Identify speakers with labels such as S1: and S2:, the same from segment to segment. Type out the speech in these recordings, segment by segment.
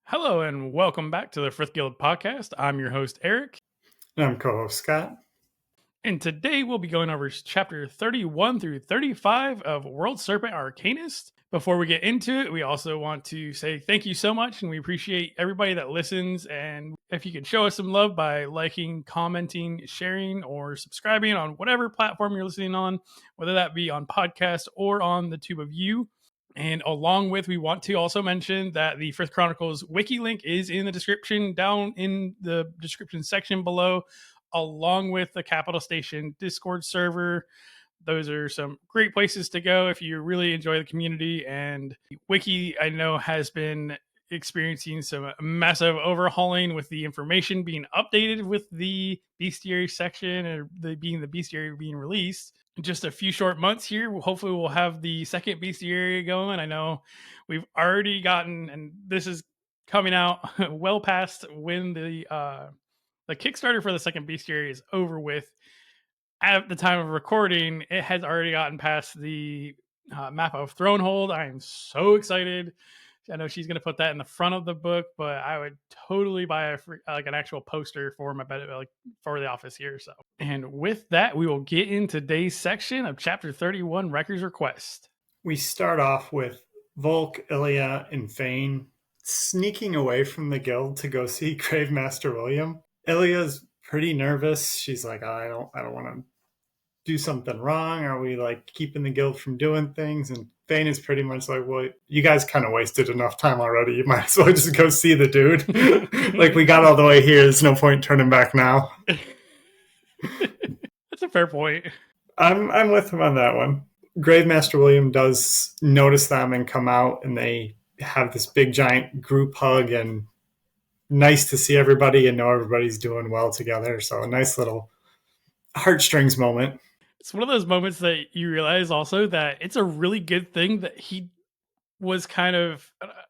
S1: Hello and welcome back to the Frith Guild podcast. I'm your host, Eric.
S2: And I'm co-host Scott.
S1: And today we'll be going over chapter 31 through 35 of World Serpent Arcanist. Before we get into it, we also want to say thank you so much and we appreciate everybody that listens. And if you could show us some love by liking, commenting, sharing, or subscribing on whatever platform you're listening on, whether that be on podcast or on the tube of you. And along with, we want to also mention that the Frith Chronicles Wiki link is in the description, down in the description section below, along with the Capital Station Discord server. Those are some great places to go if you really enjoy the community. And Wiki, I know, has been experiencing some massive overhauling with the information being updated with the bestiary section or the bestiary being released. Just a few short months here. Hopefully we'll have the second bestiary going. I know we've already gotten, and this is coming out well past when the Kickstarter for the second bestiary is over with. At the time of recording, it has already gotten past the map of Thronehold. I am so excited. I know she's going to put that in the front of the book, but I would totally buy an actual poster for my bed, for the office here. So, and with that, we will get in today's section of Chapter 31, Ryker's Request.
S2: We start off with Volke, Illia, and Fain sneaking away from the guild to go see Gravemaster William. Illia's pretty nervous. She's like, I don't want to do something wrong. Are we like keeping the guild from doing things? And Fain is pretty much like, well, you guys kind of wasted enough time already. You might as well just go see the dude. Like, we got all the way here. There's no point turning back now.
S1: That's a fair point.
S2: I'm with him on that one. Gravemaster William does notice them and come out, and they have this big giant group hug, and nice to see everybody and know everybody's doing well together. So a nice little heartstrings moment.
S1: It's one of those moments that you realize also that it's a really good thing that he was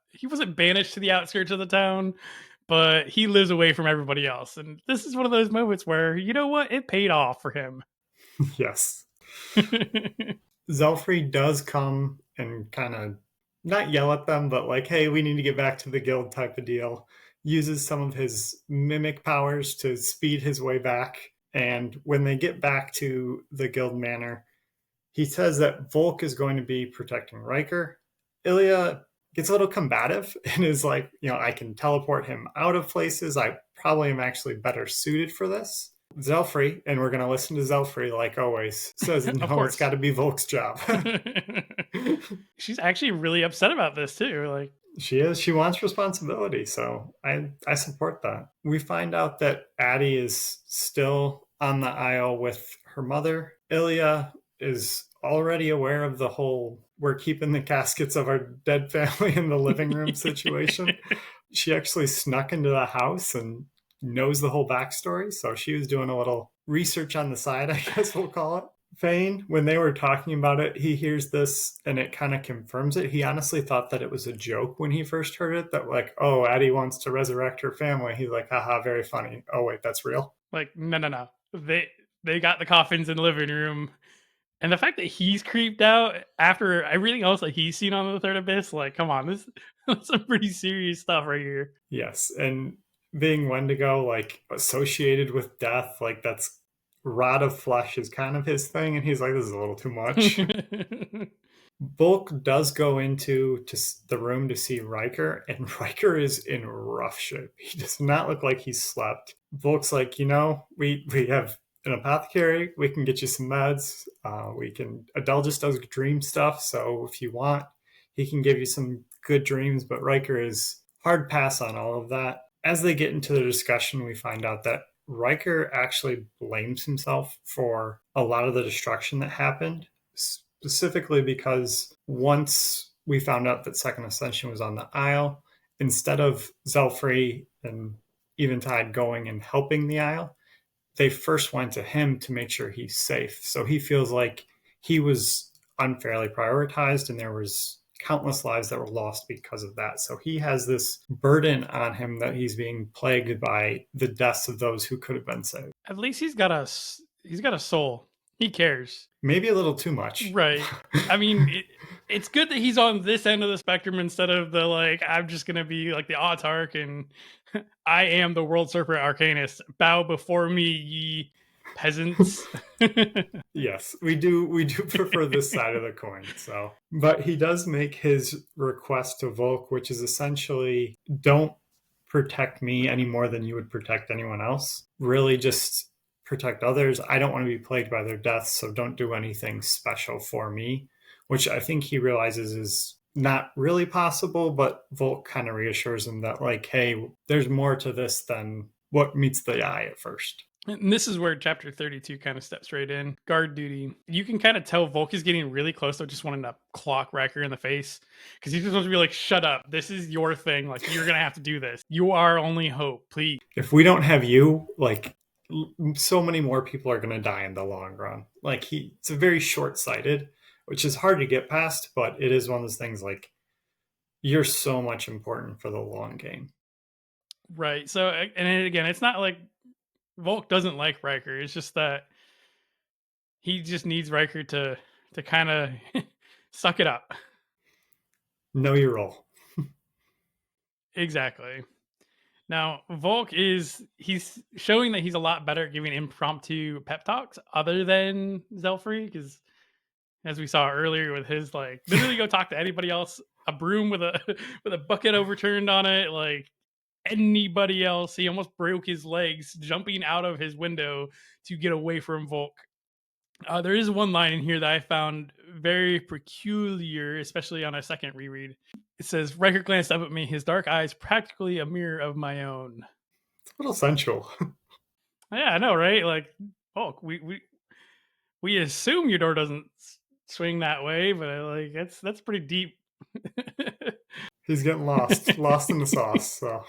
S1: he wasn't banished to the outskirts of the town, but he lives away from everybody else. And this is one of those moments where, you know what, it paid off for him.
S2: Yes. Zelfrey does come and kind of not yell at them, but like, hey, we need to get back to the guild type of deal. Uses some of his mimic powers to speed his way back. And when they get back to the guild manor, he says that Volke is going to be protecting Ryker. Illia gets a little combative and is like, I can teleport him out of places. I probably am actually better suited for this. Zelfrey, and we're going to listen to Zelfrey like always, says, no, it's got to be Volke's job.
S1: She's actually really upset about this too. Like,
S2: she is. She wants responsibility, so I support that. We find out that Addie is still on the Isle with her mother. Illia is already aware of the whole we're keeping the caskets of our dead family in the living room situation. She actually snuck into the house and knows the whole backstory, so she was doing a little research on the side, I guess we'll call it. Fain, when they were talking about it, he hears this and it kind of confirms it. He honestly thought that it was a joke when he first heard it, that like, oh, Addie wants to resurrect her family. He's like, haha, very funny. Oh, wait, that's real?
S1: Like, no. They got the coffins in the living room. And the fact that he's creeped out after everything else that he's seen on the Third Abyss, like, come on, that's some pretty serious stuff right here.
S2: Yes, and being Wendigo, like, associated with death, like, that's rod of flesh is kind of his thing, and he's like, this is a little too much. Volke does go into the room to see Ryker, and Ryker is in rough shape. He does not look like he's slept. Volke's like, we have an apothecary, we can get you some meds, Adele just does dream stuff, so if you want, he can give you some good dreams, but Ryker is hard pass on all of that. As they get into the discussion, we find out that Ryker actually blames himself for a lot of the destruction that happened, specifically because once we found out that Second Ascension was on the Isle, instead of Zelfrey and Eventide going and helping the Isle, they first went to him to make sure he's safe. So he feels like he was unfairly prioritized and there was countless lives that were lost because of that. So he has this burden on him that he's being plagued by the deaths of those who could have been saved.
S1: At least he's got a soul. He cares.
S2: Maybe a little too much.
S1: Right. I mean, it's good that he's on this end of the spectrum instead of the like, I'm just gonna be like the autarch and I am the World Serpent Arcanist. Bow before me, ye peasants.
S2: Yes, we do prefer this side of the coin. So, but he does make his request to Volk, which is essentially don't protect me any more than you would protect anyone else. Really just protect others. I don't want to be plagued by their deaths, so don't do anything special for me, which I think he realizes is not really possible, but Volk kind of reassures him that like, hey, there's more to this than what meets the eye at first.
S1: And this is where chapter 32 kind of steps right in. Guard duty. You can kind of tell Volk is getting really close to just wanting to clock Ryker in the face because he's supposed to be like, shut up. This is your thing. Like, you're going to have to do this. You are our only hope. Please.
S2: If we don't have you, like, so many more people are going to die in the long run. Like, it's a very short-sighted, which is hard to get past, but it is one of those things like, you're so much important for the long game.
S1: Right. So, and again, it's not like Volk doesn't like Ryker. It's just that he just needs Ryker to kind of suck it up.
S2: Know your role.
S1: Exactly. Now, Volk he's showing that he's a lot better at giving impromptu pep talks other than Zelfrey, because as we saw earlier with his like literally go talk to anybody else, a broom with a bucket overturned on it, like anybody else. He almost broke his legs jumping out of his window to get away from Volk. There is one line in here that I found very peculiar, especially on a second reread. It says, Ryker glanced up at me, his dark eyes practically a mirror of my own.
S2: It's a little sensual.
S1: Yeah, I know, right? Like, oh, we assume your door doesn't swing that way, but like that's pretty deep.
S2: He's getting lost in the sauce. So,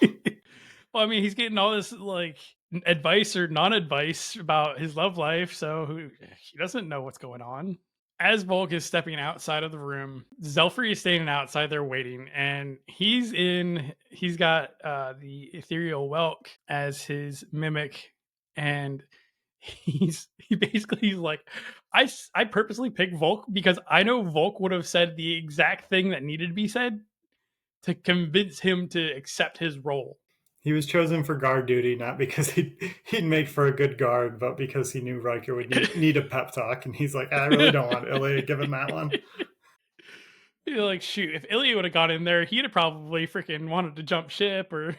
S1: well, I mean, he's getting all this like advice or non-advice about his love life, so he doesn't know what's going on. As Volk is stepping outside of the room, Zelfrey is standing outside there waiting, and he's got the ethereal Welk as his mimic, and he's like, I purposely picked Volk because I know Volk would have said the exact thing that needed to be said to convince him to accept his role.
S2: He was chosen for guard duty, not because he'd make for a good guard, but because he knew Ryker would need a pep talk. And he's like, I really don't want Ilya to give him that one.
S1: You're like, shoot, if Ilya would have got in there, he'd have probably freaking wanted to jump ship or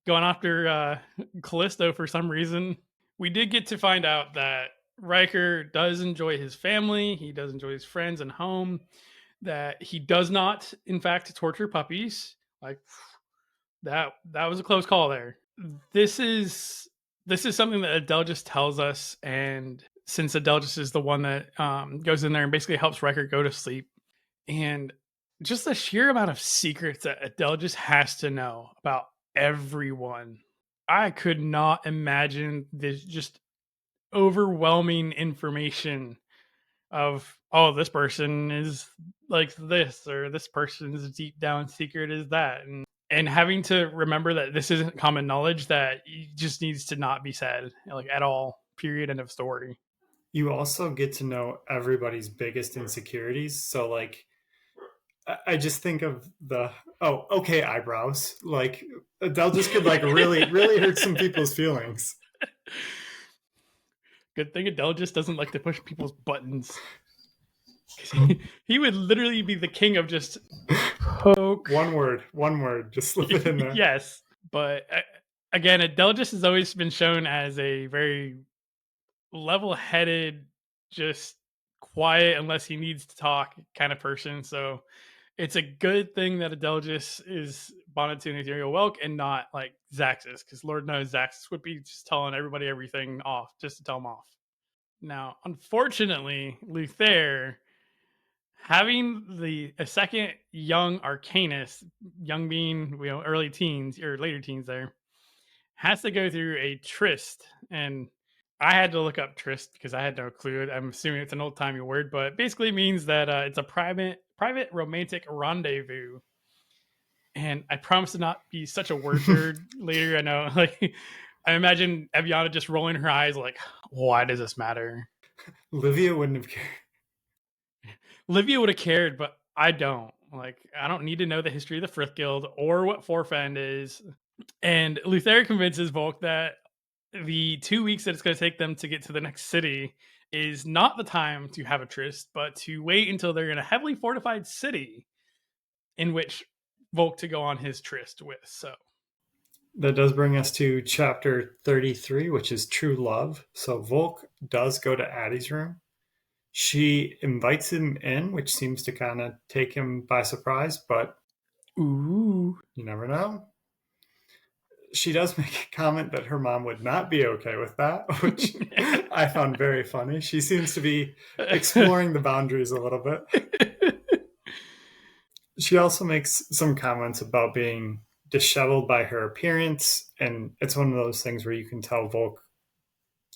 S1: going after Callisto for some reason. We did get to find out that Ryker does enjoy his family. He does enjoy his friends and home. That he does not, in fact, torture puppies. Like, that was a close call there. This is something that Adelgis tells us, and since Adelgis is the one that goes in there and basically helps Ryker go to sleep, and just the sheer amount of secrets that Adelgis has to know about everyone, I could not imagine this just overwhelming information of, oh, this person is like this, or this person's deep down secret is that, and having to remember that this isn't common knowledge, that just needs to not be said, like, at all, period, end of story.
S2: You also get to know everybody's biggest insecurities. So, like, I just think of okay, eyebrows. Like, they'll just could, like, really, really hurt some people's feelings.
S1: Good thing Adele just doesn't like to push people's buttons. He would literally be the king of just poke.
S2: One word, just slip it in there.
S1: Yes, but again, Adelgis has always been shown as a very level-headed, just quiet unless he needs to talk kind of person. So it's a good thing that Adelgis is bonded to an ethereal Welk and not like Zaxxas, because Lord knows Zaxxas would be just telling everybody everything off just to tell them off. Now, unfortunately, Luther, having a second young Arcanist, young being, early teens or later teens there, has to go through a tryst. And I had to look up tryst because I had no clue. I'm assuming it's an old-timey word, but it basically means that it's a private romantic rendezvous. And I promise to not be such a word nerd later. I know, like, I imagine Eviana just rolling her eyes like, why does this matter?
S2: Livia wouldn't have cared.
S1: Livia would have cared, but I don't. Like, I don't need to know the history of the Frith Guild or what Forfend is. And Luther convinces Volk that the 2 weeks that it's going to take them to get to the next city is not the time to have a tryst, but to wait until they're in a heavily fortified city in which Volk to go on his tryst with. So
S2: that does bring us to chapter 33, which is True Love. So Volk does go to Addie's room. She invites him in, which seems to kind of take him by surprise, but
S1: ooh,
S2: you never know. She does make a comment that her mom would not be okay with that, which I found very funny. She seems to be exploring the boundaries a little bit. She also makes some comments about being disheveled by her appearance, and it's one of those things where you can tell Volk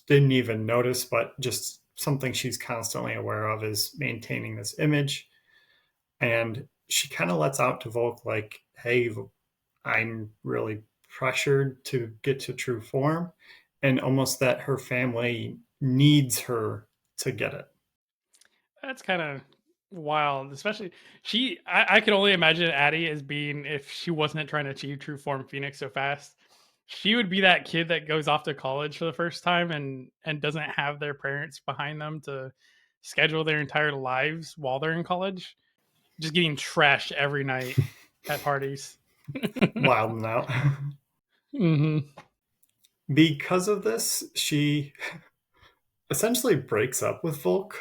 S2: didn't even notice, but just something she's constantly aware of is maintaining this image. And she kind of lets out to Volk like, hey, I'm really pressured to get to true form, and almost that her family needs her to get it.
S1: That's kind of wild, especially I can only imagine Addie as being, if she wasn't trying to achieve true form Phoenix so fast, she would be that kid that goes off to college for the first time and doesn't have their parents behind them to schedule their entire lives while they're in college, just getting trashed every night at parties.
S2: Wilding out.
S1: Mm-hmm.
S2: Because of this, she essentially breaks up with Volk.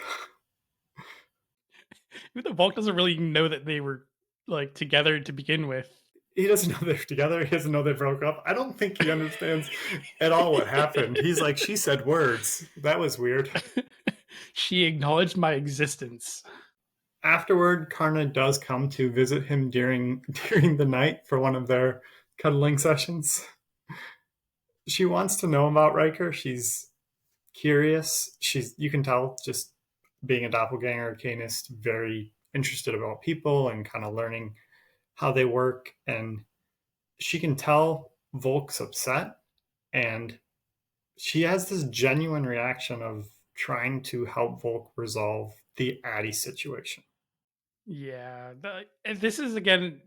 S1: Even though Volk doesn't really know that they were like together to begin with.
S2: He doesn't know they're together. He doesn't know they broke up. I don't think he understands at all what happened. He's like, she said words. That was weird.
S1: She acknowledged my existence.
S2: Afterward, Karna does come to visit him during the night for one of their cuddling sessions. She wants to know about Ryker. She's curious. You can tell, just being a doppelganger arcanist, very interested about people and kind of learning how they work. And she can tell Volk's upset, and she has this genuine reaction of trying to help Volk resolve the Addie situation.
S1: Yeah, this is again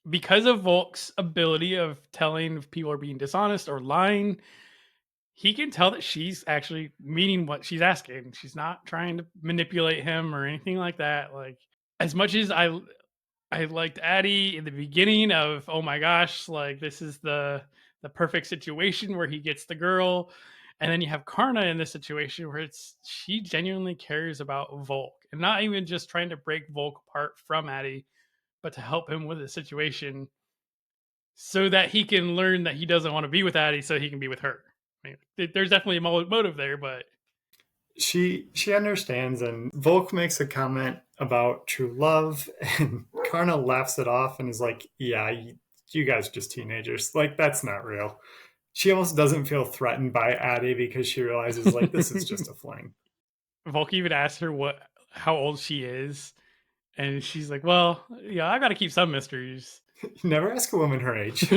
S1: because of Volk's ability of telling if people are being dishonest or lying. He can tell that she's actually meaning what she's asking. She's not trying to manipulate him or anything like that. Like, as much as I liked Addie in the beginning of, oh my gosh, like this is the perfect situation where he gets the girl, and then you have Karna in this situation where she genuinely cares about Volk and not even just trying to break Volk apart from Addie, but to help him with the situation so that he can learn that he doesn't want to be with Addie so he can be with her. I mean, there's definitely a motive there, but
S2: she understands, and Volk makes a comment about true love, and Karna laughs it off and is like, yeah, you guys are just teenagers. Like, that's not real. She almost doesn't feel threatened by Addie because she realizes, like, this is just a fling.
S1: Volk even asks her how old she is, and she's like, well, yeah, I got to keep some mysteries.
S2: You never ask a woman her age.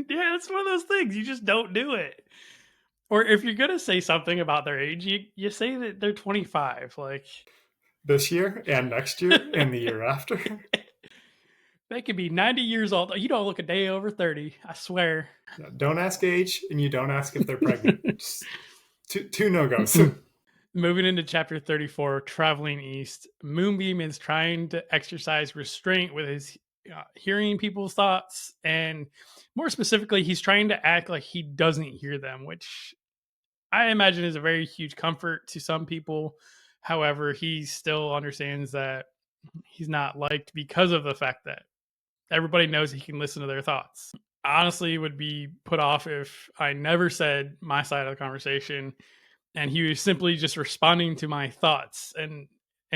S1: Yeah, it's one of those things. You just don't do it. Or if you're going to say something about their age, you say that they're 25. Like,
S2: this year and next year and the year after.
S1: They could be 90 years old. You don't look a day over 30. I swear.
S2: Yeah, don't ask age, and you don't ask if they're pregnant. Two no-goes.
S1: Moving into chapter 34, Traveling East, Moonbeam is trying to exercise restraint with his hearing people's thoughts. And more specifically, he's trying to act like he doesn't hear them, which I imagine is a very huge comfort to some people. However, he still understands that he's not liked because of the fact that everybody knows he can listen to their thoughts. I honestly would be put off if I never said my side of the conversation and he was simply just responding to my thoughts. And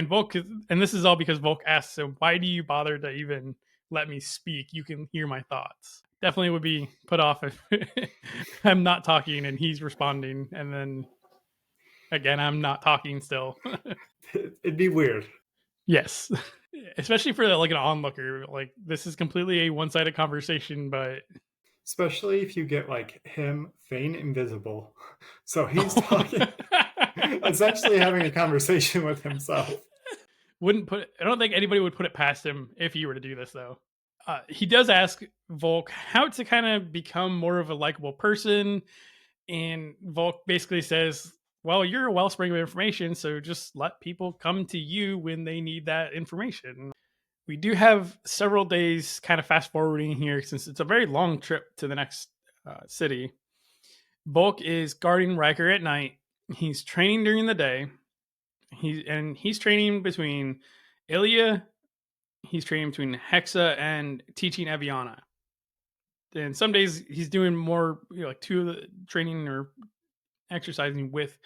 S1: Volk, and this is all because Volk asks him, why do you bother to even let me speak? You can hear my thoughts. Definitely would be put off if I'm not talking and he's responding, and then again I'm not talking still.
S2: It'd be weird.
S1: Yes. Especially for like an onlooker. Like, this is completely a one-sided conversation, but
S2: especially if you get like him, Fain, invisible. So he's talking, essentially having a conversation with himself.
S1: I don't think anybody would put it past him if he were to do this, though. He does ask Volk how to kind of become more of a likable person, and Volk basically says, "Well, you're a wellspring of information, so just let people come to you when they need that information." We do have several days kind of fast forwarding here since it's a very long trip to the next city. Volk is guarding Ryker at night. He's training during the day. He's training between Ilya. He's training between Hexa and teaching Eviana. And some days he's doing more, like two of the training or exercising with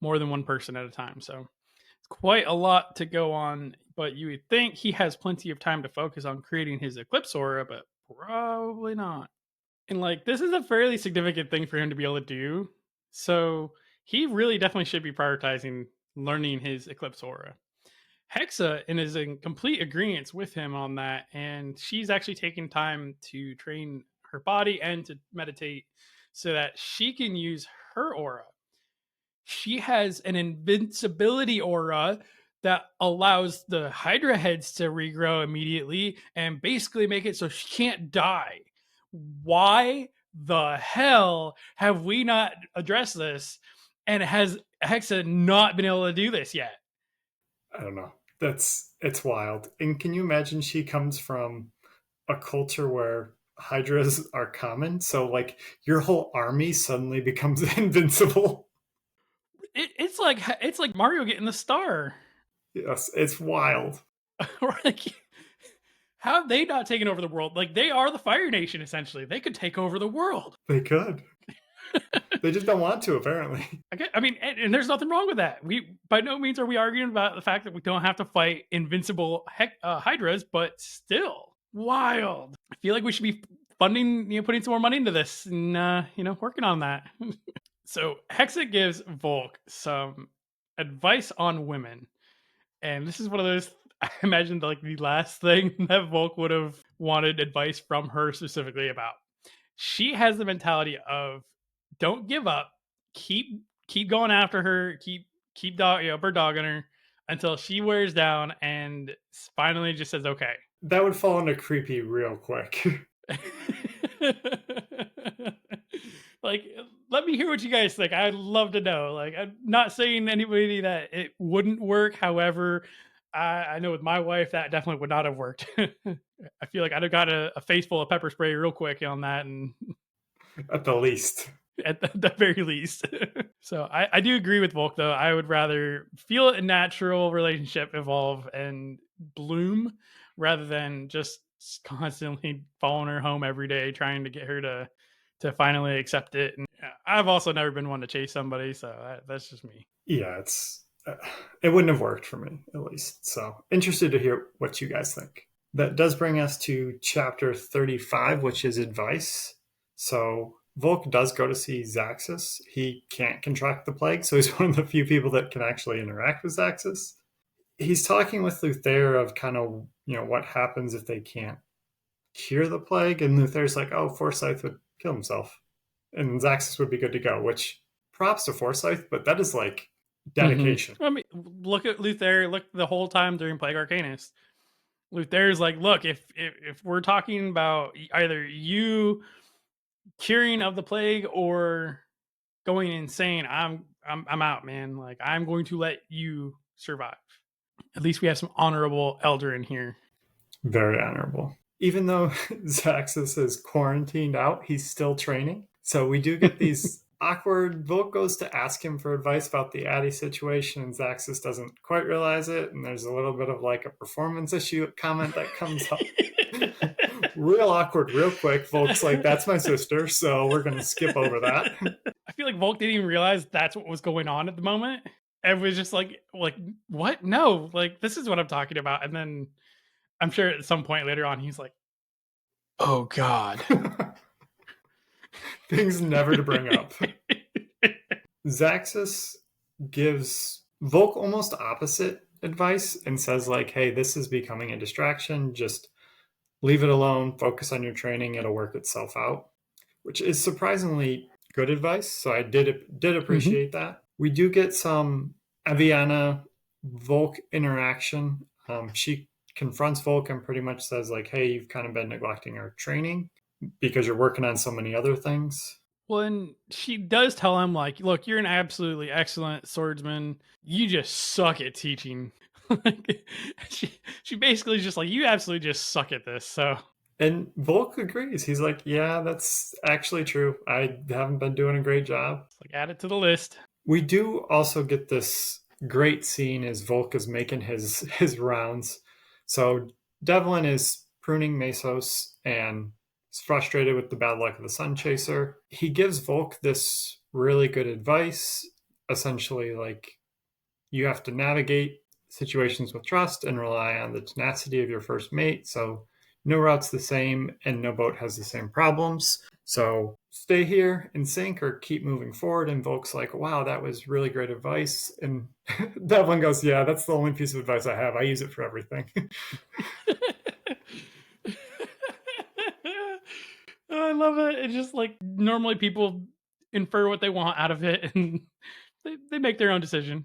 S1: more than one person at a time. So it's quite a lot to go on. But you would think he has plenty of time to focus on creating his Eclipse aura, but probably not. And like this is a fairly significant thing for him to be able to do. So he really definitely should be prioritizing learning his Eclipse aura. Hexa is in complete agreement with him on that, and she's actually taking time to train her body and to meditate so that she can use her aura. She has an invincibility aura that allows the Hydra heads to regrow immediately and basically make it so she can't die. Why the hell have we not addressed this? And has Hexa not been able to do this yet?
S2: I don't know. It's wild. And can you imagine she comes from a culture where hydras are common? So like your whole army suddenly becomes invincible.
S1: It's like Mario getting the star.
S2: Yes, it's wild.
S1: Like, how have they not taken over the world? Like, they are the Fire Nation, essentially. They could take over the world.
S2: They could. They just don't want to, apparently.
S1: I mean, and there's nothing wrong with that. We by no means are we arguing about the fact that we don't have to fight invincible hydras, but still wild. I feel like we should be funding, putting some more money into this and working on that. So Hexa gives Volk some advice on women, and this is one of those. I imagine like the last thing that Volk would have wanted advice from her specifically about. She has the mentality of don't give up, keep going after her, keep bird dogging her until she wears down and finally just says okay.
S2: That would fall into creepy real quick.
S1: Like, let me hear what you guys think. I'd love to know. Like, I'm not saying anybody that it wouldn't work. However, I know with my wife that definitely would not have worked. I feel like I'd have got a face full of pepper spray real quick on that, and
S2: at the least.
S1: At the very least. So I do agree with Volk, though. I would rather feel a natural relationship evolve and bloom rather than just constantly following her home every day, trying to get her to finally accept it. And I've also never been one to chase somebody, so that's just me.
S2: Yeah, it wouldn't have worked for me, at least. So interested to hear what you guys think. That does bring us to chapter 35, which is advice. So Volk does go to see Zaxxas. He can't contract the plague, so he's one of the few people that can actually interact with Zaxxas. He's talking with Luthair of kind of, what happens if they can't cure the plague, and Luthair's like, oh, Forsyth would kill himself, and Zaxxas would be good to go, which props to Forsyth, but that is like dedication.
S1: Mm-hmm. I mean, look at Luthair, look the whole time during Plague Arcanist. Luthair's like, look, if we're talking about either you curing of the plague or going insane, I'm out, man. Like, I'm going to let you survive. At least we have some honorable elder in here.
S2: Very honorable. Even though Zaxxas is quarantined out, he's still training. So we do get these awkward. Volk goes to ask him for advice about the Addy situation, and Zaxxas doesn't quite realize it. And there's a little bit of like a performance issue comment that comes up. Real awkward, real quick. Volk's like, that's my sister, so we're going to skip over that.
S1: I feel like Volk didn't even realize that's what was going on at the moment. It was just like, what? No, like, this is what I'm talking about. And then I'm sure at some point later on, he's like, oh, God.
S2: Things never to bring up. Zaxxas gives Volk almost opposite advice and says like, hey, this is becoming a distraction. Just leave it alone. Focus on your training. It'll work itself out, which is surprisingly good advice. So I did appreciate that. We do get some Eviana Volk interaction. She confronts Volke and pretty much says like, hey, you've kind of been neglecting our training because you're working on so many other things.
S1: Well, and she does tell him, like, look, you're an absolutely excellent swordsman. You just suck at teaching. Like, she basically is just like, you absolutely just suck at this. So,
S2: And Volke agrees. He's like, yeah, that's actually true. I haven't been doing a great job.
S1: like, add it to the list.
S2: We do also get this great scene as Volke is making his rounds. So Devlin is pruning Mesos and is frustrated with the bad luck of the Sun Chaser. He gives Volke this really good advice, essentially like you have to navigate situations with trust and rely on the tenacity of your first mate. So no route's the same and no boat has the same problems. So stay here and sink or keep moving forward. And Volke's like, wow, that was really great advice. And Devlin goes, yeah, that's the only piece of advice I have. I use it for everything.
S1: Oh, I love it. It's just like normally people infer what they want out of it and they make their own decision.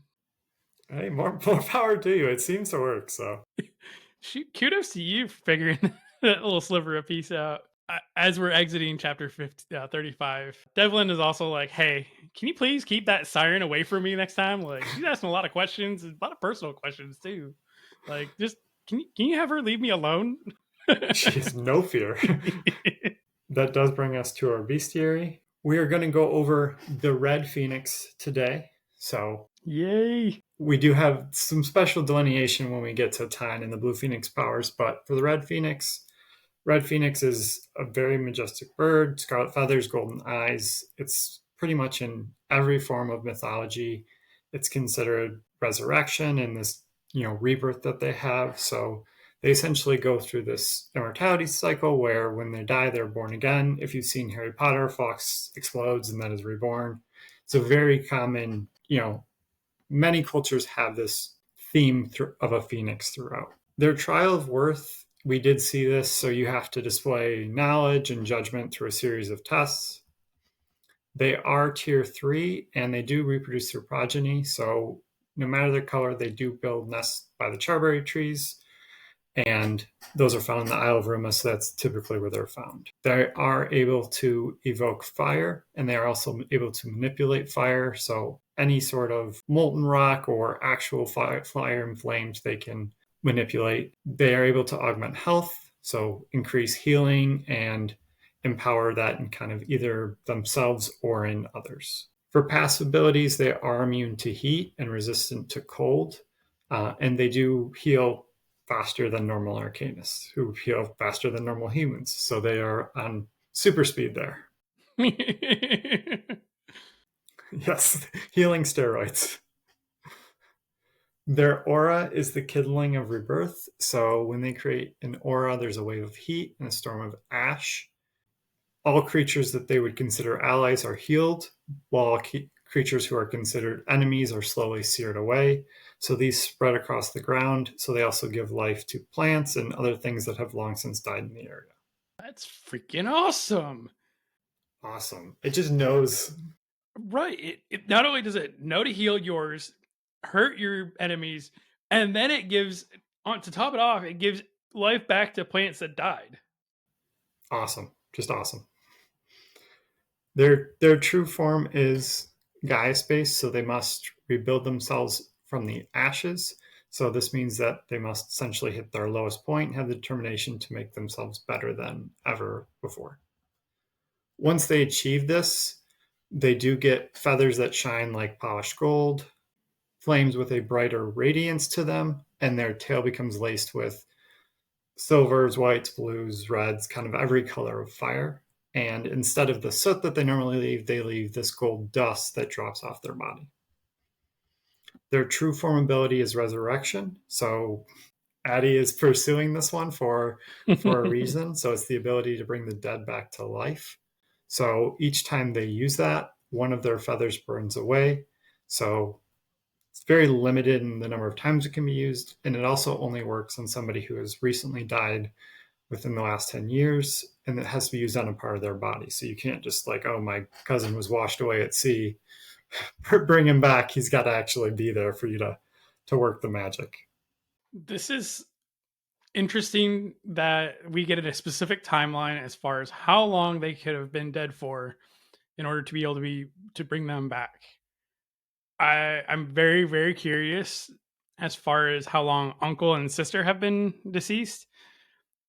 S2: Hey, more power to you. It seems to work. So
S1: Kudos to you for figuring that little sliver of peace out. As we're exiting chapter 35, Devlin is also like, hey, can you please keep that siren away from me next time? Like, she's asking a lot of questions, a lot of personal questions too. Like, just can you have her leave me alone?
S2: she has no fear. That does bring us to our bestiary. We are going to go over the Red Phoenix today. So,
S1: yay!
S2: We do have some special delineation when we get to Tyne and the Blue Phoenix powers, but for the Red Phoenix is a very majestic bird, scarlet feathers, golden eyes. It's pretty much in every form of mythology. It's considered resurrection and this, rebirth that they have. So they essentially go through this immortality cycle where when they die, they're born again. If you've seen Harry Potter, Fawkes explodes and then is reborn. It's a very common, many cultures have this theme of a phoenix throughout. Their trial of worth, we did see this, so you have to display knowledge and judgment through a series of tests. They are tier 3, and they do reproduce through progeny, so no matter their color, they do build nests by the charberry trees, and those are found in the Isle of Ruma, so that's typically where they're found. They are able to evoke fire, and they are also able to manipulate fire, so any sort of molten rock or actual fire and flames they can manipulate. They are able to augment health, so increase healing and empower that in kind of either themselves or in others. For passive abilities, they are immune to heat and resistant to cold, and they do heal faster than normal Arcanists, who heal faster than normal humans. So they are on super speed there. Yes, healing steroids. Their aura is the kindling of rebirth. So when they create an aura, there's a wave of heat and a storm of ash. All creatures that they would consider allies are healed, while creatures who are considered enemies are slowly seared away. So these spread across the ground. So they also give life to plants and other things that have long since died in the area.
S1: That's freaking awesome.
S2: Awesome. It just knows.
S1: Right. It not only does it know to heal yours, hurt your enemies, and then it gives, to top it off, it gives life back to plants that died.
S2: Awesome. Just awesome. Their true form is Gaia-based, so they must rebuild themselves from the ashes. So this means that they must essentially hit their lowest point and have the determination to make themselves better than ever before. Once they achieve this, they do get feathers that shine like polished gold, flames with a brighter radiance to them, and their tail becomes laced with silvers, whites, blues, reds, kind of every color of fire. And instead of the soot that they normally leave, they leave this gold dust that drops off their body. Their true form ability is resurrection. So Addie is pursuing this one for a reason. So it's the ability to bring the dead back to life. So each time they use that, one of their feathers burns away. So it's very limited in the number of times it can be used. And it also only works on somebody who has recently died within the last 10 years, and it has to be used on a part of their body. So you can't just like, oh, my cousin was washed away at sea, bring him back. He's got to actually be there for you to work the magic.
S1: This is interesting that we get a specific timeline as far as how long they could have been dead for in order to be able to bring them back. I'm very, very curious as far as how long uncle and sister have been deceased,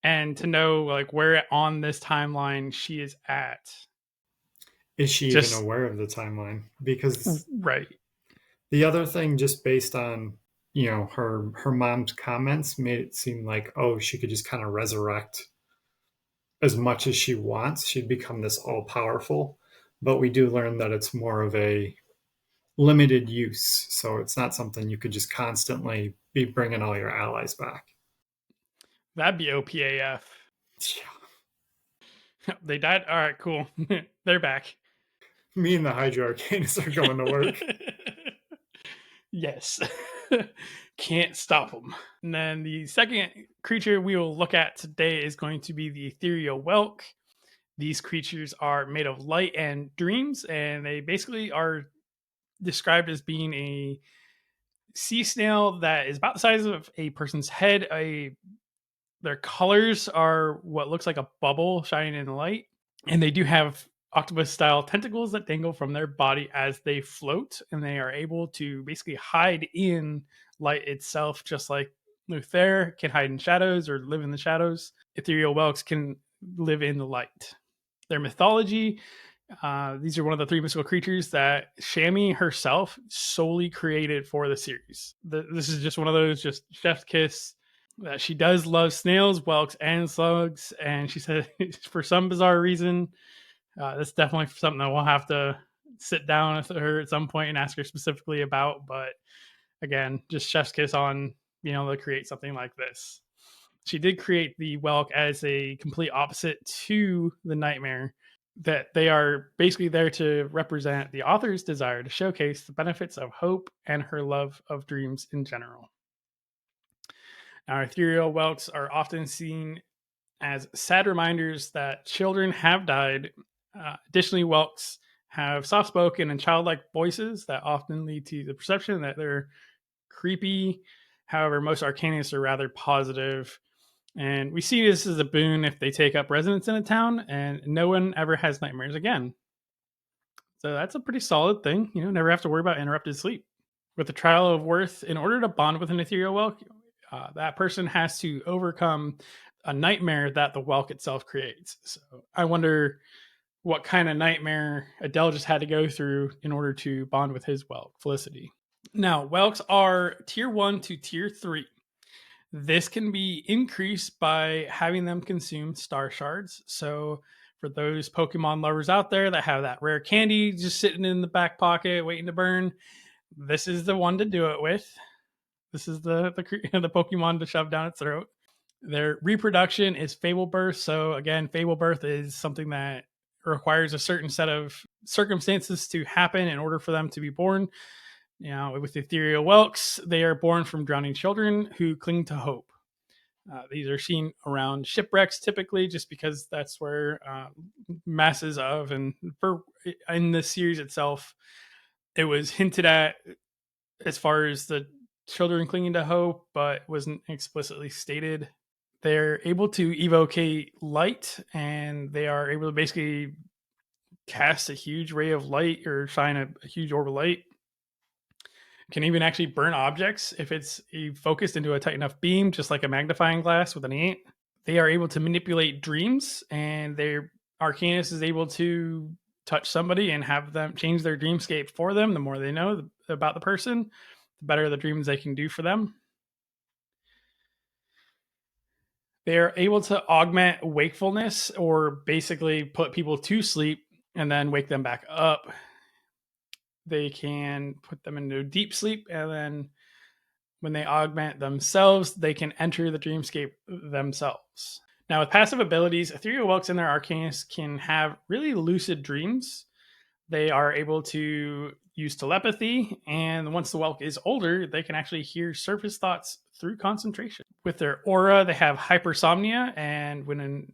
S1: and to know like where on this timeline she is at.
S2: Is she even
S1: Just
S2: aware of the timeline? Because
S1: right.
S2: the other thing, just based on her mom's comments, made it seem like, oh, she could just kind of resurrect as much as she wants. She'd become this all powerful. But we do learn that it's more of a limited use, so it's not something you could just constantly be bringing all your allies back.
S1: That'd be OPAF.
S2: Yeah.
S1: They died. All right, cool. They're back.
S2: Me and the Hydra Arcanists are going to work.
S1: Yes. Can't stop them. And then the second creature we will look at today is going to be the ethereal whelk. These creatures are made of light and dreams, and they basically are described as being a sea snail that is about the size of a person's head. Their colors are what looks like a bubble shining in the light, and they do have octopus style tentacles that dangle from their body as they float, and they are able to basically hide in light itself, just like Luther can hide in shadows or live in the shadows. Ethereal whelks can live in the light. Their mythology, these are one of the three mystical creatures that Shami herself solely created for the series. This is just one of those just chef's kiss. That she does love snails, whelks, and slugs, and she said for some bizarre reason, that's definitely something that we'll have to sit down with her at some point and ask her specifically about. But again, just chef's kiss on being able to create something like this. She did create the whelk as a complete opposite to the nightmare, that they are basically there to represent the author's desire to showcase the benefits of hope and her love of dreams in general. Now, ethereal whelks are often seen as sad reminders that children have died. Additionally, whelks have soft spoken and childlike voices that often lead to the perception that they're creepy. However, most arcanists are rather positive. And we see this as a boon if they take up residence in a town and no one ever has nightmares again. So that's a pretty solid thing. Never have to worry about interrupted sleep. With the trial of worth, in order to bond with an ethereal whelk, that person has to overcome a nightmare that the whelk itself creates. So I wonder what kind of nightmare Adele just had to go through in order to bond with his whelk, Felicity. Now, whelks are tier 1 to tier 3. This can be increased by having them consume star shards. So for those Pokemon lovers out there that have that rare candy just sitting in the back pocket waiting to burn, this is the one to do it with. This is the Pokemon to shove down its throat. Their reproduction is Fable Birth. So again, Fable Birth is something that requires a certain set of circumstances to happen in order for them to be born. With ethereal whelks, they are born from drowning children who cling to hope. These are seen around shipwrecks typically, just because that's where masses of, and in the series itself, it was hinted at as far as the children clinging to hope, but wasn't explicitly stated. They're able to evocate light, and they are able to basically cast a huge ray of light or shine a huge orb of light. Can even actually burn objects if it's focused into a tight enough beam, just like a magnifying glass with an ant. They are able to manipulate dreams, and their Arcanist is able to touch somebody and have them change their dreamscape for them. The more they know about the person, the better the dreams they can do for them. They are able to augment wakefulness, or basically put people to sleep and then wake them back up. They can put them into deep sleep, and then when they augment themselves, they can enter the dreamscape themselves. Now, with passive abilities, ethereal whelks and their Arcanists can have really lucid dreams. They are able to use telepathy, and once the whelk is older, they can actually hear surface thoughts through concentration. With their aura, they have hypersomnia, and when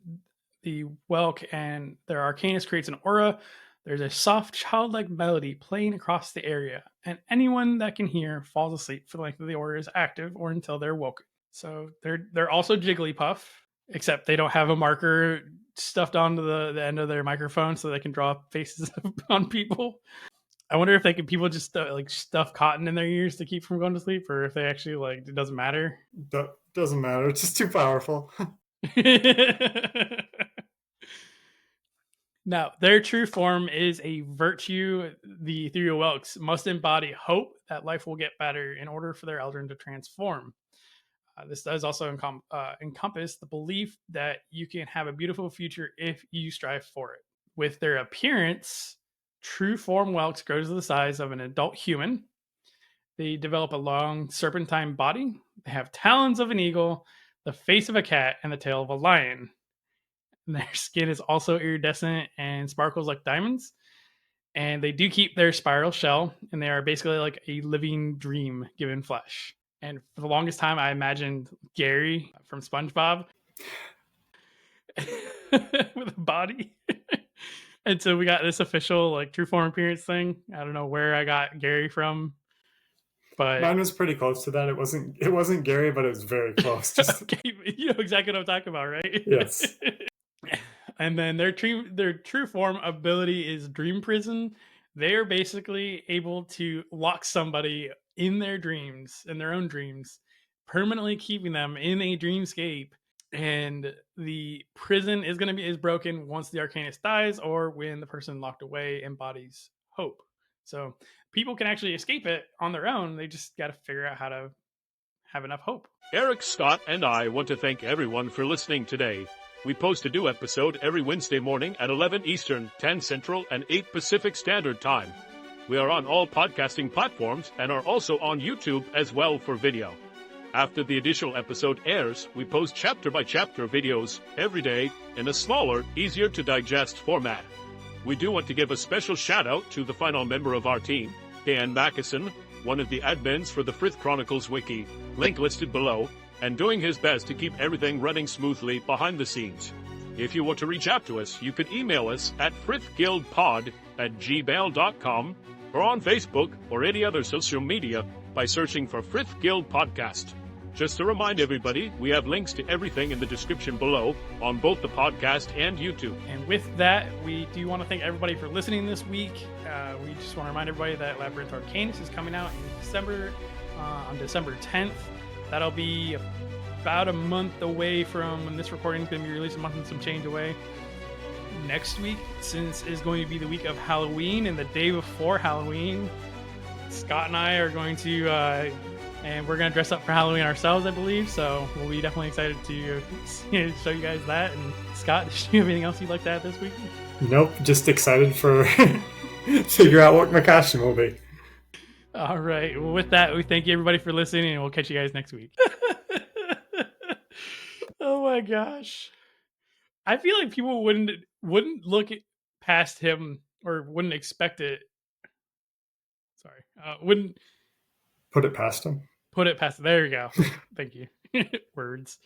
S1: the whelk and their Arcanist creates an aura, there's a soft, childlike melody playing across the area, and anyone that can hear falls asleep for the length of the aura is active or until they're woken. So they're also Jigglypuff, except they don't have a marker stuffed onto the end of their microphone so they can draw faces on people. I wonder if people just like stuff cotton in their ears to keep from going to sleep, or if they actually like it doesn't matter.
S2: Doesn't matter. It's just too powerful.
S1: Now, their true form is a virtue. The ethereal whelks must embody hope that life will get better in order for their eldrin to transform. This does also encompass the belief that you can have a beautiful future if you strive for it. With their appearance, true form whelks grow to the size of an adult human. They develop a long serpentine body. They have talons of an eagle, the face of a cat, and the tail of a lion. And their skin is also iridescent and sparkles like diamonds. And they do keep their spiral shell, and they are basically like a living dream given flesh. And for the longest time, I imagined Gary from SpongeBob with a body. And so we got this official like true form appearance thing. I don't know where I got Gary from, but
S2: mine was pretty close to that. It wasn't Gary, but it was very close. Just
S1: okay, you know exactly what I'm talking about, right?
S2: Yes.
S1: And then their true form ability is Dream Prison. They are basically able to lock somebody in their dreams, in their own dreams, permanently keeping them in a dreamscape. And the prison is broken once the Arcanist dies, or when the person locked away embodies hope. So people can actually escape it on their own. They just got to figure out how to have enough hope.
S3: Eric, Scott, and I want to thank everyone for listening today. We post a new episode every Wednesday morning at 11 Eastern, 10 Central, and 8 Pacific Standard Time. We are on all podcasting platforms and are also on YouTube as well for video. After the additional episode airs, we post chapter-by-chapter videos every day in a smaller, easier-to-digest format. We do want to give a special shout-out to the final member of our team, Dan Mackison, one of the admins for the Frith Chronicles Wiki, link listed below, and doing his best to keep everything running smoothly behind the scenes. If you want to reach out to us, you can email us at frithguildpod@gmail.com or on Facebook or any other social media by searching for Frith Guild Podcast. Just to remind everybody, we have links to everything in the description below on both the podcast and YouTube.
S1: And with that, we do want to thank everybody for listening this week. We just want to remind everybody that Labyrinth Arcanist is coming out in December, on December 10th. That'll be about a month away from when this recording is going to be released, a month and some change away. Next week, since is going to be the week of Halloween and the day before Halloween, Scott and I are going to, and we're going to dress up for Halloween ourselves, I believe. So we'll be definitely excited to show you guys that. And Scott, did you have anything else you'd like to add this week?
S2: Nope, just excited for figure out what my costume will be.
S1: All right. Well, with that, we thank you everybody for listening, and we'll catch you guys next week. Oh my gosh. I feel like people wouldn't look past him or wouldn't expect it. Sorry. Wouldn't
S2: put it past him.
S1: Put it past. There you go. Thank you. Words.